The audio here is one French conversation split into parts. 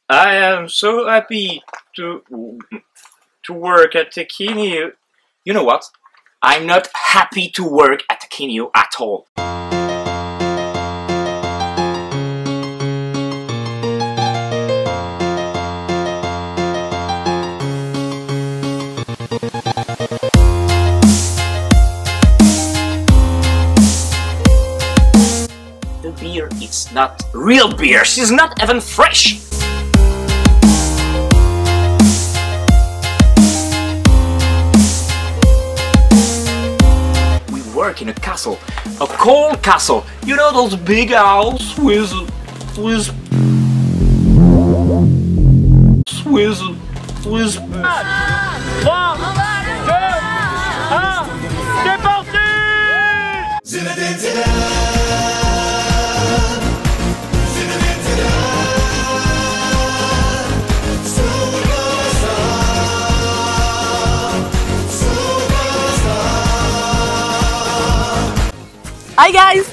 I am so happy to work at Tekinyu. You know what? I'm not happy to work at Tekinyu at all. The beer is not real beer. She's not even fresh. Work in a castle, a cold castle. You know those big houses with C'est parti! Hi guys!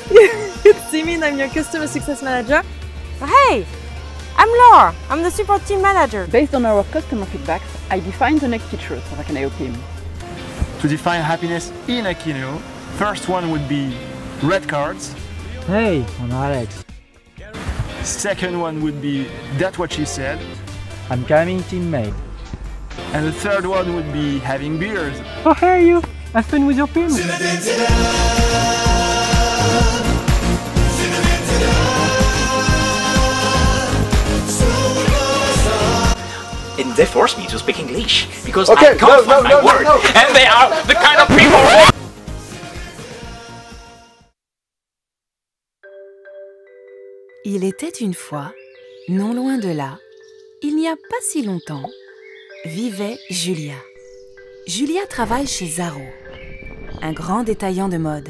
It's Simin, I'm your Customer Success Manager. Hey! I'm Laura, I'm the support team manager. Based on our customer feedback, I defined the next features of Akineo team. To define happiness in Akineo, first one would be red cards. Hey, I'm Alex. Second one would be that's what she said. I'm Camille teammate. And the third one would be having beers. Oh hey you! Have fun with your team! and they force me to speak English because I can't find my word, and they are the kind of people. Il était une fois, non loin de là, il n'y a pas si longtemps, vivait Julia. Julia travaille chez Zaro, un grand détaillant de mode.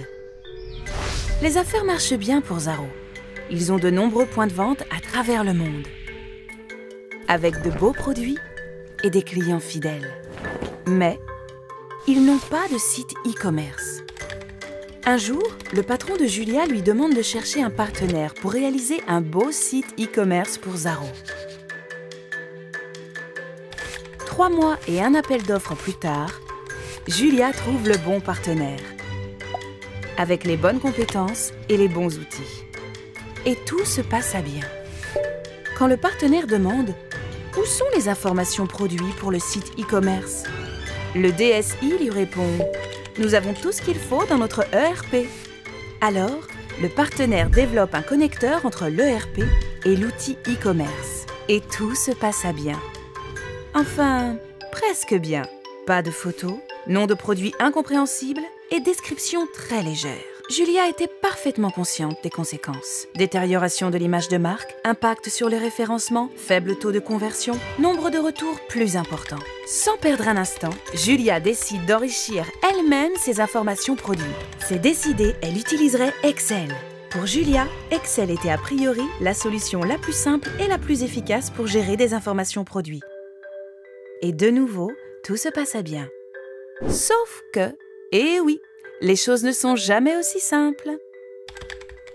Les affaires marchent bien pour Zaro. Ils ont de nombreux points de vente à travers le monde, avec de beaux produits et des clients fidèles. Mais ils n'ont pas de site e-commerce. Un jour, le patron de Julia lui demande de chercher un partenaire pour réaliser un beau site e-commerce pour Zaro. 3 mois et un appel d'offres plus tard, Julia trouve le bon partenaire, avec les bonnes compétences et les bons outils. Et tout se passe à bien. Quand le partenaire demande « Où sont les informations produits pour le site e-commerce ?» le DSI lui répond « Nous avons tout ce qu'il faut dans notre ERP. » Alors, le partenaire développe un connecteur entre l'ERP et l'outil e-commerce. Et tout se passe à bien. Enfin, presque bien. Pas de photos, nom de produits incompréhensibles et description très légère. Julia était parfaitement consciente des conséquences. Détérioration de l'image de marque, impact sur le référencement, faible taux de conversion, nombre de retours plus important. Sans perdre un instant, Julia décide d'enrichir elle-même ses informations produits. C'est décidé, elle utiliserait Excel. Pour Julia, Excel était a priori la solution la plus simple et la plus efficace pour gérer des informations produits. Et de nouveau, tout se passa bien. Sauf que, eh oui, les choses ne sont jamais aussi simples.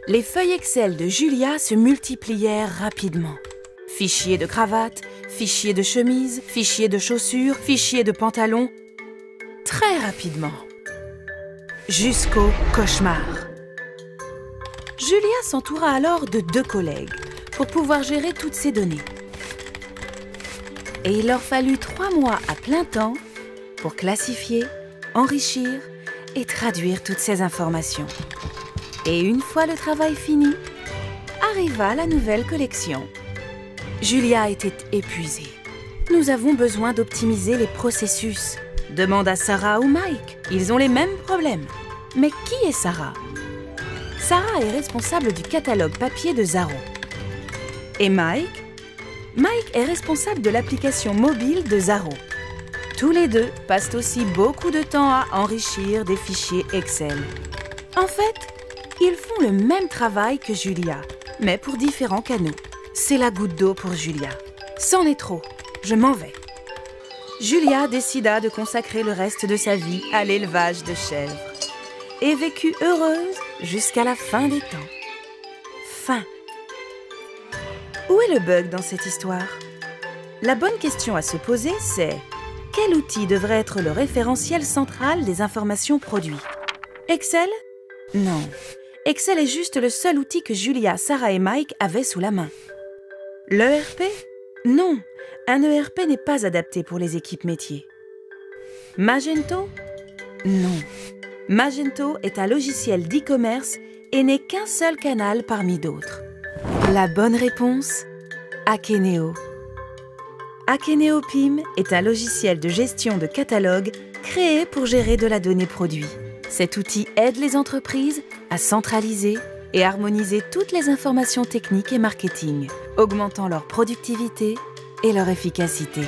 Les feuilles Excel de Julia se multiplièrent rapidement. Fichiers de cravate, fichiers de chemise, fichiers de chaussures, fichiers de pantalons. Très rapidement. Jusqu'au cauchemar. Julia s'entoura alors de 2 collègues pour pouvoir gérer toutes ces données. Et il leur fallut 3 mois à plein temps pour classifier, enrichir et traduire toutes ces informations. Et une fois le travail fini, arriva la nouvelle collection. Julia était épuisée. Nous avons besoin d'optimiser les processus, demanda Sarah ou Mike. Ils ont les mêmes problèmes. Mais qui est Sarah? Sarah est responsable du catalogue papier de Zaro. Et Mike? Mike est responsable de l'application mobile de Zaro. Tous les deux passent aussi beaucoup de temps à enrichir des fichiers Excel. En fait, ils font le même travail que Julia, mais pour différents canaux. C'est la goutte d'eau pour Julia. C'en est trop, je m'en vais. Julia décida de consacrer le reste de sa vie à l'élevage de chèvres et vécut heureuse jusqu'à la fin des temps. Fin. Où est le bug dans cette histoire? La bonne question à se poser, c'est quel outil devrait être le référentiel central des informations produits? Excel? Non. Excel est juste le seul outil que Julia, Sarah et Mike avaient sous la main. L'ERP? Non. Un ERP n'est pas adapté pour les équipes métiers. Magento? Non. Magento est un logiciel d'e-commerce et n'est qu'un seul canal parmi d'autres. La bonne réponse? Akeneo. Akeneo PIM est un logiciel de gestion de catalogue créé pour gérer de la donnée produit. Cet outil aide les entreprises à centraliser et harmoniser toutes les informations techniques et marketing, augmentant leur productivité et leur efficacité.